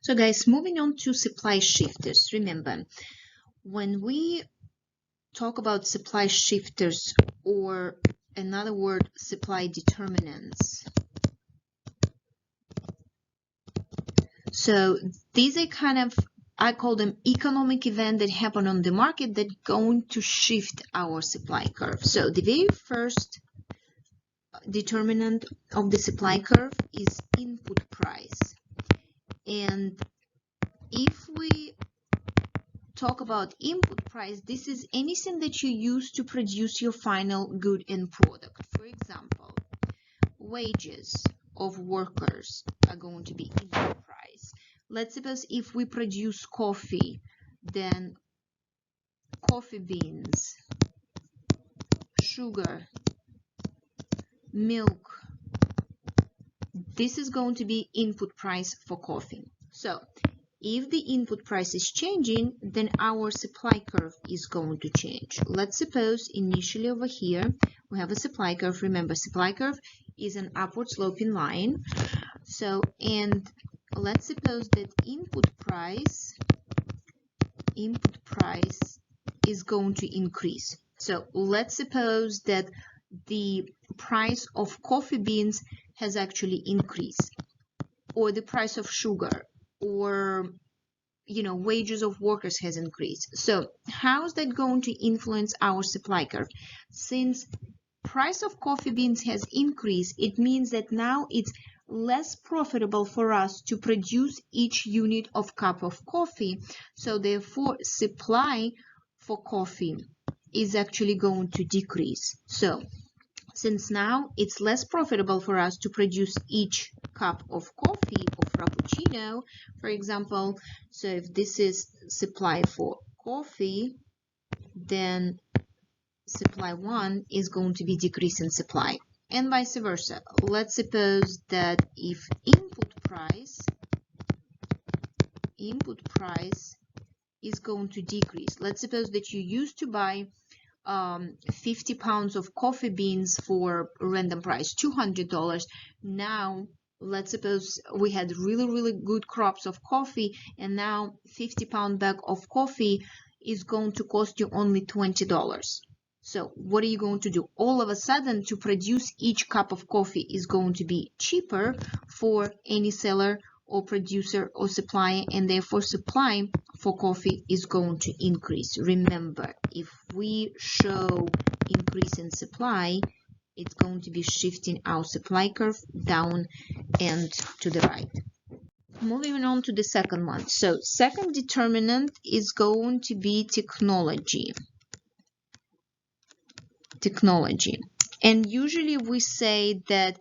So guys, moving on to supply shifters. Remember, when we talk about supply shifters, or another word, supply determinants. So these are kind of, I call them economic events that happen on the market that are going to shift our supply curve. So the very first determinant of the supply curve is input price. And if we talk about input price, this is anything that you use to produce your final good and product. For example, wages of workers are going to be input price. Let's suppose if we produce coffee, then coffee beans, sugar, milk, this is going to be input price for coffee. So if the input price is changing, then our supply curve is going to change. Let's suppose initially over here we have a supply curve. Remember, supply curve is an upward sloping line. So, and let's suppose that input price is going to increase. So let's suppose that the price of coffee beans has actually increased, or the price of sugar, or wages of workers has increased. So how is that going to influence our supply curve? Since price of coffee beans has increased, it means that now it's less profitable for us to produce each unit of cup of coffee. So therefore supply for coffee is actually going to decrease. So since now it's less profitable for us to produce each cup of coffee or frappuccino, for example, so if this is supply for coffee, then supply 1 is going to be decrease in supply, and vice versa. Let's suppose that if input price is going to decrease. Let's suppose that you used to buy 50 pounds of coffee beans for a random price, $200. Now let's suppose we had really good crops of coffee, and now 50-pound bag of coffee is going to cost you only $20. So what are you going to do? All of a sudden, to produce each cup of coffee is going to be cheaper for any seller or producer or supplier, and therefore supply for coffee is going to increase. Remember, if we show increase in supply, it's going to be shifting our supply curve down and to the right. Moving on to the second one. So second determinant is going to be technology. And usually we say that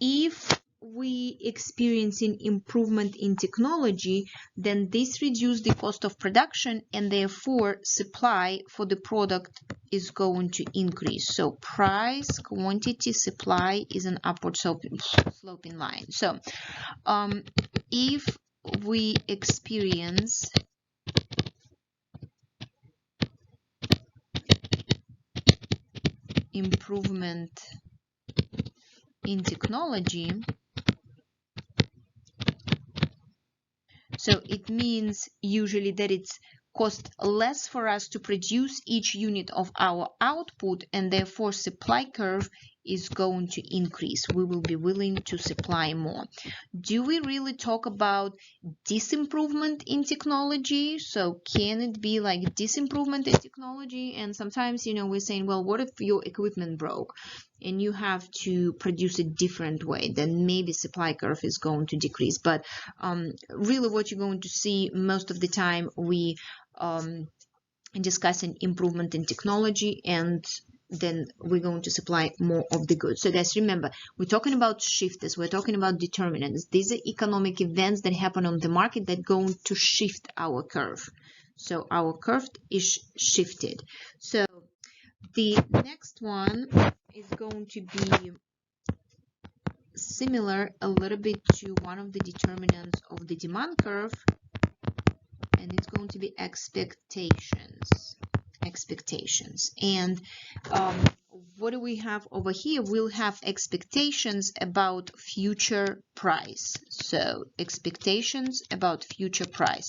if we experiencing improvement in technology, then this reduces the cost of production, and therefore supply for the product is going to increase. So price, quantity, supply is an upward sloping line. So if we experience improvement in technology, so it means usually that it's cost less for us to produce each unit of our output, and therefore supply curve is going to increase. We will be willing to supply more. Do we really talk about disimprovement in technology? So can it be like disimprovement in technology? And sometimes, we're saying, well, what if your equipment broke and you have to produce a different way? Then maybe supply curve is going to decrease. But really what you're going to see most of the time, we discussing improvement in technology, and then we're going to supply more of the goods. So guys, remember, we're talking about shifters, we're talking about determinants. These are economic events that happen on the market that are going to shift our curve. So our curve is shifted. So the next one is going to be similar a little bit to one of the determinants of the demand curve, and it's going to be expectations. And what do we have over here? We'll have expectations about future price. So expectations about future price.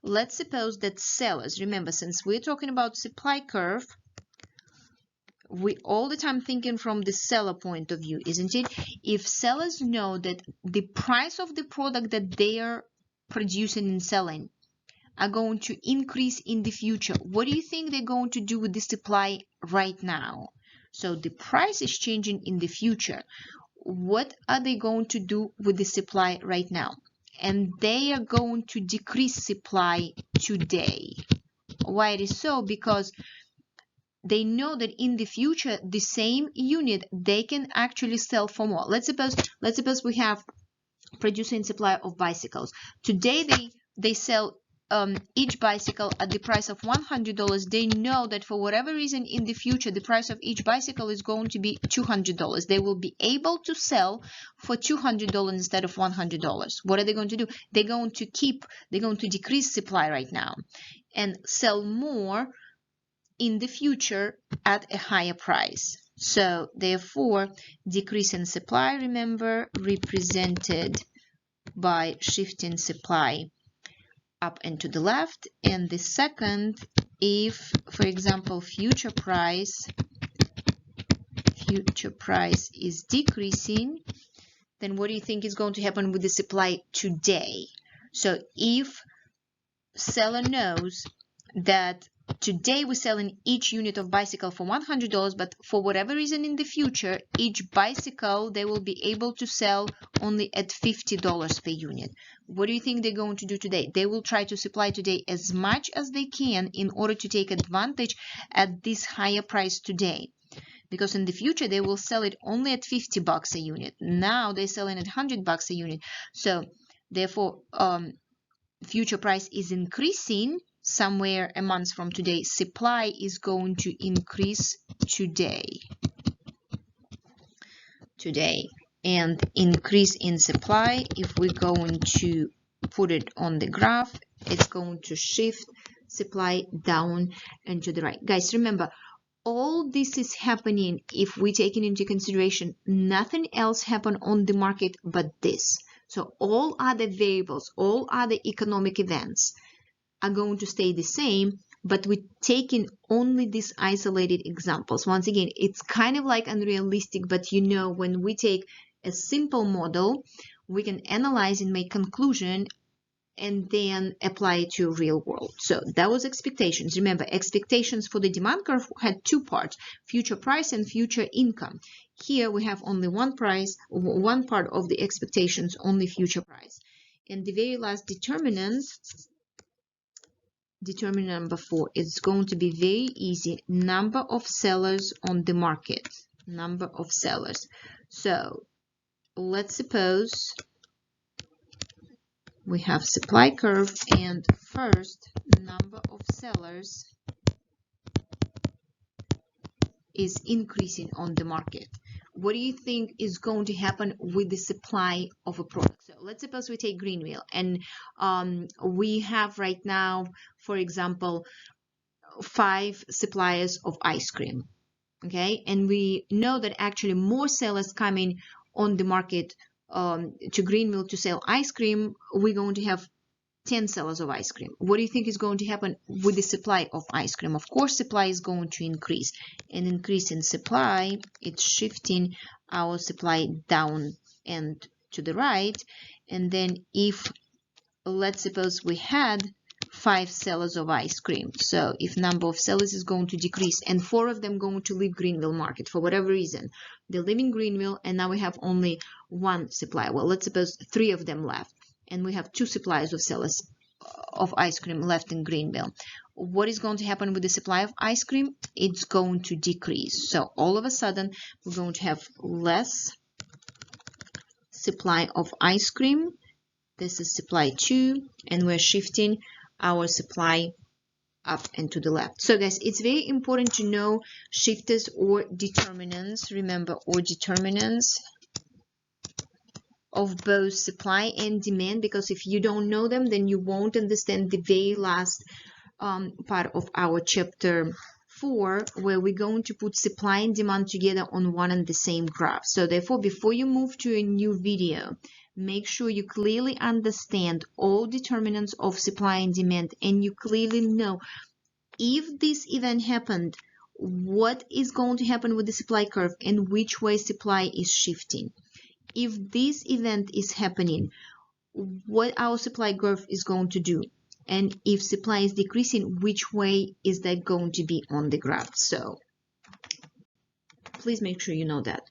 Let's suppose that sellers, remember, since we're talking about supply curve, we all the time thinking from the seller point of view, isn't it? If sellers know that the price of the product that they are producing and selling are going to increase in the future, what do you think they're going to do with the supply right now? So the price is changing in the future. What are they going to do with the supply right now? And they are going to decrease supply today. Why it is so? Because they know that in the future, the same unit, they can actually sell for more. Let's suppose we have producing supply of bicycles. Today, they sell each bicycle at the price of $100. They know that for whatever reason in the future, the price of each bicycle is going to be $200. They will be able to sell for $200 instead of $100. What are they going to do? They're going to decrease supply right now and sell more in the future at a higher price. So therefore, decrease in supply, remember, represented by shifting supply up and to the left. And the second, if, for example, future price is decreasing, then what do you think is going to happen with the supply today? So if seller knows that today we're selling each unit of bicycle for $100, but for whatever reason in the future, each bicycle they will be able to sell only at $50 per unit. What do you think they're going to do today? They will try to supply today as much as they can in order to take advantage at this higher price today. Because in the future, they will sell it only at $50 a unit. Now they're selling at $100 a unit. So therefore, future price is increasing. Somewhere a month from today, supply is going to increase today. And increase in supply, if we're going to put it on the graph, it's going to shift supply down and to the right. Guys, remember, all this is happening if we take it into consideration nothing else happened on the market but this. So all other variables, all other economic events are going to stay the same, but we're taking only these isolated examples. Once again, it's kind of like unrealistic, but you know, when we take a simple model, we can analyze and make conclusion and then apply it to real world. So that was expectations. Remember, expectations for the demand curve had two parts, future price and future income. Here we have only one part of the expectations, only future price. And the very last determinant number 4, it's going to be very easy, number of sellers on the market, number of sellers. So let's suppose we have supply curve and first number of sellers is increasing on the market. What do you think is going to happen with the supply of a product? So let's suppose we take Greenville and we have right now, for example, 5 suppliers of ice cream. Okay, and we know that actually more sellers coming on the market to Greenville to sell ice cream. We're going to have 10 sellers of ice cream. What do you think is going to happen with the supply of ice cream? Of course, supply is going to increase. An increase in supply, it's shifting our supply down and to the right. And then if, let's suppose we had 5 sellers of ice cream. So if number of sellers is going to decrease and 4 of them going to leave Greenville market for whatever reason, they live in Greenville and now we have only 1 supplier. Well, let's suppose 3 of them left and we have 2 suppliers of sellers of ice cream left in Greenville. What is going to happen with the supply of ice cream? It's going to decrease. So all of a sudden, we're going to have less supply of ice cream. This is supply 2, and we're shifting our supply up and to the left. So guys, it's very important to know shifters or determinants. Remember, or determinants of both supply and demand, because if you don't know them, then you won't understand the very last part of our chapter 4, where we're going to put supply and demand together on one and the same graph. So therefore, before you move to a new video, make sure you clearly understand all determinants of supply and demand, and you clearly know if this event happened, what is going to happen with the supply curve and which way supply is shifting. If this event is happening, what our supply curve is going to do, and if supply is decreasing, which way is that going to be on the graph. So please make sure you know that.